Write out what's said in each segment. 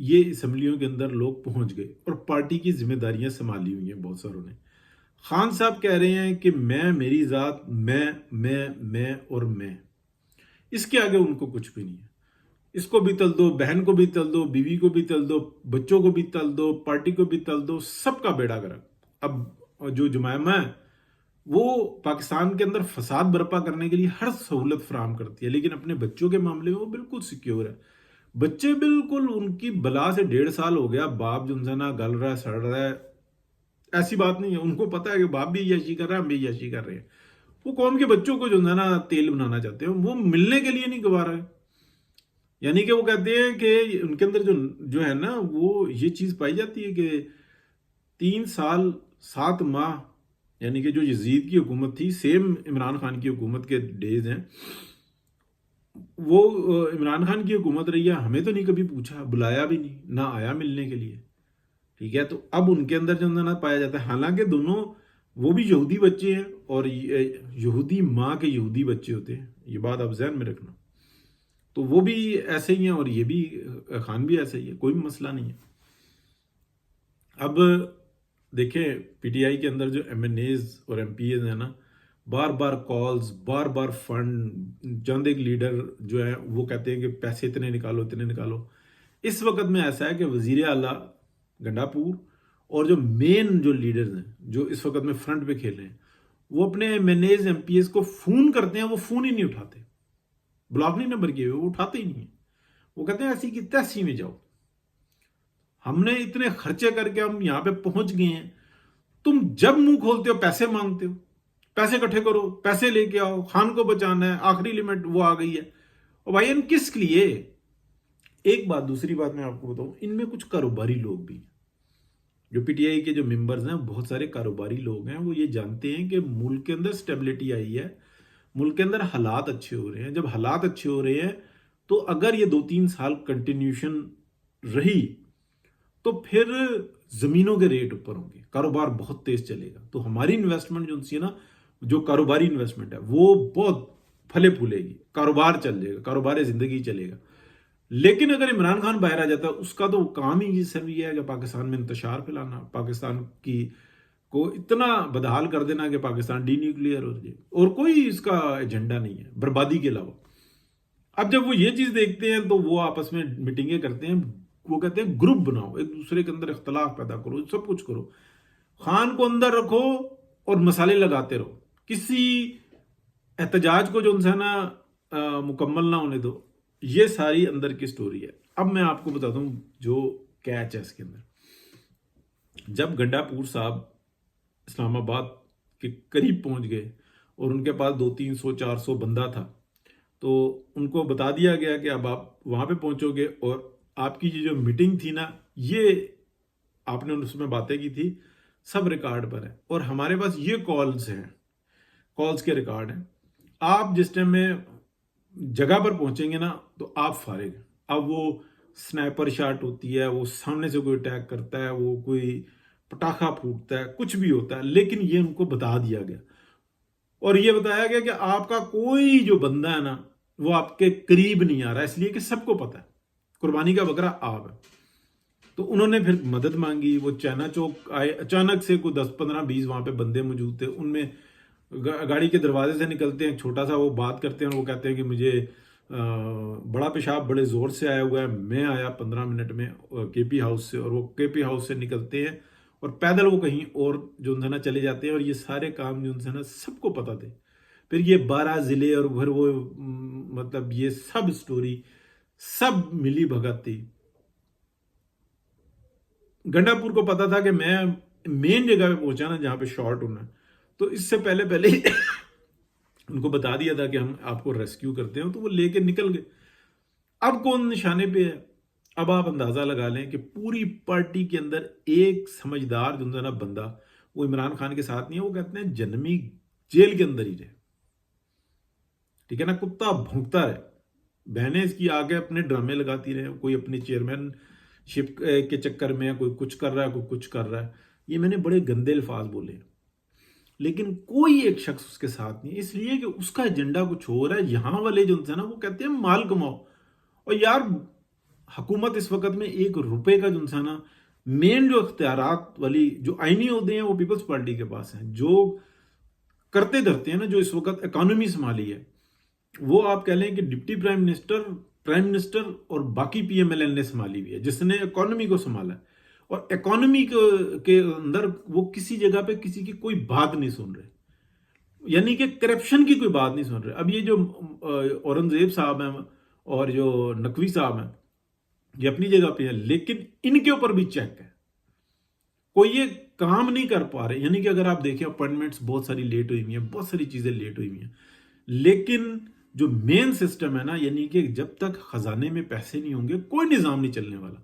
یہ اسمبلیوں کے اندر لوگ پہنچ گئے اور پارٹی کی ذمہ داریاں سنبھالی ہوئی ہیں بہت ساروں نے. خان صاحب کہہ رہے ہیں کہ میں، میری ذات، میں اور میں. اس کے آگے ان کو کچھ بھی نہیں ہے. اس کو بھی تل دو، بہن کو بھی تل دو، بیوی کو بھی تل دو، بچوں کو بھی تل دو، پارٹی کو بھی تل دو، سب کا بیڑا گرک. اب جو جمائمہ ہے وہ پاکستان کے اندر فساد برپا کرنے کے لیے ہر سہولت فراہم کرتی ہے، لیکن اپنے بچوں کے معاملے میں وہ بالکل سیکیور ہے. بچے بالکل ان کی بلا سے 1.5 سال ہو گیا، باپ جو ہے نا گل رہا ہے، سڑ رہا ہے. ایسی بات نہیں ہے، ان کو پتا ہے کہ باپ بھی عیاشی کر رہا ہے، ہم بھی عیاشی کر رہے ہیں. وہ قوم کے بچوں کو جو ہے نا تیل بنانا چاہتے ہیں، وہ ملنے کے لیے نہیں گوارا ہے. یعنی کہ وہ کہتے ہیں کہ ان کے اندر جو ہے نا وہ یہ چیز پائی جاتی ہے کہ 3 سال 7 ماہ، یعنی کہ جو یزید کی حکومت تھی، سیم عمران خان کی حکومت کے ڈیز ہیں، وہ عمران خان کی حکومت رہی ہے، ہمیں تو نہیں کبھی پوچھا، بلایا بھی نہیں، نہ آیا ملنے کے لیے. ٹھیک ہے، تو اب ان کے اندر جو نہ پایا جاتا ہے. حالانکہ دونوں وہ بھی یہودی بچے ہیں اور یہودی ماں کے یہودی بچے ہوتے ہیں، یہ بات آپ ذہن میں رکھنا. تو وہ بھی ایسے ہی ہیں اور یہ بھی خان بھی ایسے ہی ہے، کوئی مسئلہ نہیں ہے. اب دیکھیں پی ٹی آئی کے اندر جو ایم این ایز اور ایم پی ایز ہیں نا، بار بار کالز، بار بار فنڈ، چند ایک لیڈر جو ہے وہ کہتے ہیں کہ پیسے اتنے نکالو اتنے نکالو. اس وقت میں ایسا ہے کہ وزیر اعلیٰ گنڈا پور اور جو مین جو لیڈرز ہیں جو اس وقت میں فرنٹ پہ کھیل رہے ہیں، وہ اپنے MNAs MPAs کو فون کرتے ہیں، وہ فون ہی نہیں اٹھاتے. بلاک نہیں نمبر کیے ہوئے، وہ اٹھاتے ہی نہیں ہیں. وہ کہتے ہیں ایسی کی تیسی میں جاؤ، ہم نے اتنے خرچے کر کے ہم یہاں پہ پہنچ گئے ہیں، تم جب منہ کھولتے ہو پیسے مانگتے ہو، پیسے اکٹھے کرو، پیسے لے کے آؤ، خان کو بچانا ہے، آخری لیمٹ وہ آ گئی ہے. اور بھائی ان کس لیے؟ ایک بات، دوسری بات میں آپ کو بتاؤں، ان میں کچھ کاروباری لوگ بھی ہیں. جو پی ٹی آئی کے جو ممبرز ہیں، بہت سارے کاروباری لوگ ہیں. وہ یہ جانتے ہیں کہ ملک کے اندر سٹیبلٹی آئی ہے، ملک کے اندر حالات اچھے ہو رہے ہیں. جب حالات اچھے ہو رہے ہیں تو اگر یہ 2-3 سال کنٹینیوشن رہی تو پھر زمینوں کے ریٹ اوپر ہوں گے، کاروبار بہت تیز چلے گا. تو ہماری انویسٹمنٹ جو سی نا، جو کاروباری انویسٹمنٹ ہے وہ بہت پھلے پھولے گی، کاروبار چل جائے گا، کاروبار زندگی چلے گا. لیکن اگر عمران خان باہر آ جاتا ہے، اس کا تو کام ہی صرف یہ ہے کہ پاکستان میں انتشار پھیلانا، پاکستان کی کو اتنا بدحال کر دینا کہ پاکستان ڈی نیوکلیئر ہو جائے، اور کوئی اس کا ایجنڈا نہیں ہے بربادی کے علاوہ. اب جب وہ یہ چیز دیکھتے ہیں تو وہ آپس میں میٹنگیں کرتے ہیں. وہ کہتے ہیں گروپ بناؤ، ایک دوسرے کے اندر اختلاف پیدا کرو، سب کچھ کرو، خان کو اندر رکھو اور مسالے لگاتے رہو، کسی احتجاج کو جو ہے نا مکمل نہ ہونے دو. یہ ساری اندر کی سٹوری ہے. اب میں آپ کو بتاتا ہوں جو کیچ ہے اس کے اندر. جب گنڈا پور صاحب اسلام آباد کے قریب پہنچ گئے اور ان کے پاس 200-300-400 بندہ تھا، تو ان کو بتا دیا گیا کہ اب آپ وہاں پہ پہنچو گے اور آپ کی جو میٹنگ تھی نا، یہ آپ نے اس میں باتیں کی تھی، سب ریکارڈ پر ہے اور ہمارے پاس یہ کالز ہیں، کالز کے ریکارڈ ہیں. آپ جس ٹائم میں جگہ پر پہنچیں گے نا تو آپ فارغ. اب وہ سنائپر شاٹ ہوتی ہے، وہ سامنے سے کوئی اٹیک کرتا ہے، وہ کوئی پٹاخہ پھوٹتا ہے، کچھ بھی ہوتا ہے، لیکن یہ ان کو بتا دیا گیا اور یہ بتایا گیا کہ آپ کا کوئی جو بندہ ہے نا وہ آپ کے قریب نہیں آ رہا، اس لیے کہ سب کو پتا ہے قربانی کا بکرا آپ ہے. تو انہوں نے پھر مدد مانگی. وہ چائنا چوک آئے، اچانک سے کوئی 10-15-20 وہاں پہ بندے موجود تھے. ان میں گاڑی کے دروازے سے نکلتے ہیں، چھوٹا سا وہ بات کرتے ہیں، وہ کہتے ہیں کہ مجھے بڑا پیشاب بڑے زور سے آیا ہوا ہے. میں آیا 15 منٹ میں کے پی ہاؤس سے، اور وہ کے پی ہاؤس سے نکلتے ہیں اور پیدل وہ کہیں اور جو ہے نا چلے جاتے ہیں. اور یہ سارے کام جو ہے نا سب کو پتا تھے. پھر یہ 12 ضلع اور پھر وہ مطلب یہ سب سٹوری، سب ملی بھگت تھی. گنڈا پور کو پتا تھا کہ میں مین جگہ پہ پہنچا نا جہاں پہ شارٹ ہونا ہے، تو اس سے پہلے ان کو بتا دیا تھا کہ ہم آپ کو ریسکیو کرتے ہیں. تو وہ لے کے نکل گئے. اب کون نشانے پہ ہے؟ اب آپ اندازہ لگا لیں کہ پوری پارٹی کے اندر ایک سمجھدار جو ہے نا بندہ، وہ عمران خان کے ساتھ نہیں ہے. وہ کہتے ہیں جنمی جیل کے اندر ہی رہے، ٹھیک ہے نا، کتا بھونکتا رہے، بہنیں اس کی آگے اپنے ڈرامے لگاتی رہے، کوئی اپنی چیئرمین شپ کے چکر میں کوئی کچھ کر رہا ہے، کوئی کچھ کر رہا ہے. یہ میں نے بڑے گندے الفاظ بولے، لیکن کوئی ایک شخص اس کے ساتھ نہیں، اس لیے کہ اس کا ایجنڈا کچھ ہو رہا ہے. یہاں والے جو ہے نا وہ کہتے ہیں مال کماؤ. اور یار حکومت اس وقت میں 1 روپے کا جو انسان مین جو اختیارات والی جو آئینی عہدے ہیں وہ پیپلز پارٹی کے پاس ہیں. جو کرتے دھرتے ہیں نا، جو اس وقت اکانومی سنبھالی ہے، وہ آپ کہہ لیں کہ ڈپٹی پرائم منسٹر اور باقی پی ایم ایل این نے سنبھالی ہوئی ہے، جس نے اکانومی کو سنبھالا ہے. اور اکانومی کے اندر وہ کسی جگہ پہ کسی کی کوئی بات نہیں سن رہے، یعنی کہ کرپشن کی کوئی بات نہیں سن رہے. اب یہ جو اورنگزیب صاحب ہیں اور جو نقوی صاحب ہیں، یہ اپنی جگہ پہ ہیں، لیکن ان کے اوپر بھی چیک ہے. کوئی یہ کام نہیں کر پا رہے. یعنی کہ اگر آپ دیکھیں اپوائنٹمنٹس بہت ساری لیٹ ہوئی ہوئی ہیں، بہت ساری چیزیں لیٹ ہوئی ہوئی ہیں، لیکن جو مین سسٹم ہے نا، یعنی کہ جب تک خزانے میں پیسے نہیں ہوں گے کوئی نظام نہیں چلنے والا.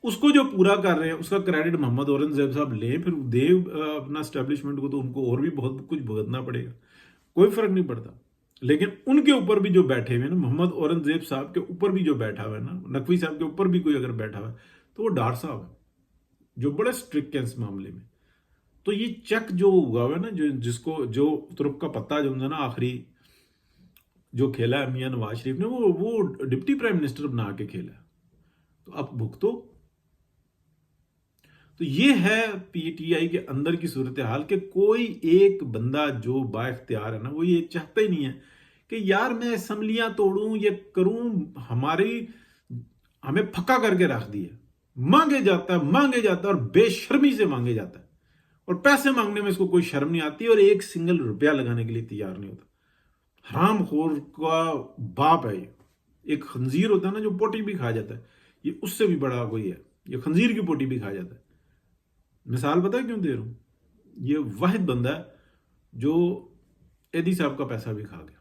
اس کو جو پورا کر رہے ہیں اس کا کریڈٹ محمد اورنگزیب صاحب لیں، پھر دیں اپنا اسٹیبلشمنٹ کو، تو ان کو اور بھی بہت کچھ بھگتنا پڑے گا، کوئی فرق نہیں پڑتا. لیکن ان کے اوپر بھی جو بیٹھے ہوئے ہیں نا، محمد اورنگزیب صاحب کے اوپر بھی جو بیٹھا ہوا ہے نا، نقوی صاحب کے اوپر بھی کوئی اگر بیٹھا ہوا ہے تو وہ ڈار صاحب ہے، جو بڑے اسٹرکٹ ہیں اس معاملے میں. تو یہ چیک جو ہوا ہوا ہے نا، جس کو جو ترک کا پتا جو نا آخری جو کھیلا ہے میاں نواز شریف نے، وہ ڈپٹی پرائم منسٹر بنا کے کھیلا ہے. تو اب بھگتو. تو یہ ہے پی ٹی آئی کے اندر کی صورتحال کہ کوئی ایک بندہ جو با اختیار ہے نا، وہ یہ چاہتا ہی نہیں ہے کہ یار میں اسمبلیاں توڑوں، یہ کروں. ہمیں پھکا کر کے رکھ دیا. مانگے جاتا ہے اور بے شرمی سے مانگے جاتا ہے، اور پیسے مانگنے میں اس کو کوئی شرم نہیں آتی، اور 1 سنگل روپیہ لگانے کے لیے تیار نہیں ہوتا. حرام خور کا باپ ہے یہ. ایک خنزیر ہوتا ہے نا جو پوٹی بھی کھا جاتا ہے، یہ اس سے بھی بڑا کوئی ہے. یہ خنزیر کی پوٹی بھی کھا جاتا ہے. مثال پتہ ہے کیوں دے رہا ہوں؟ یہ واحد بندہ ہے جو ایدی صاحب کا پیسہ بھی کھا گیا.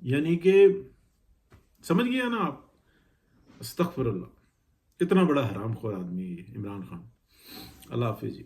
یعنی کہ سمجھ گیا نا آپ؟ استغفر اللہ. اتنا بڑا حرام خور آدمی ہے یہ عمران خان. اللہ حافظ جی.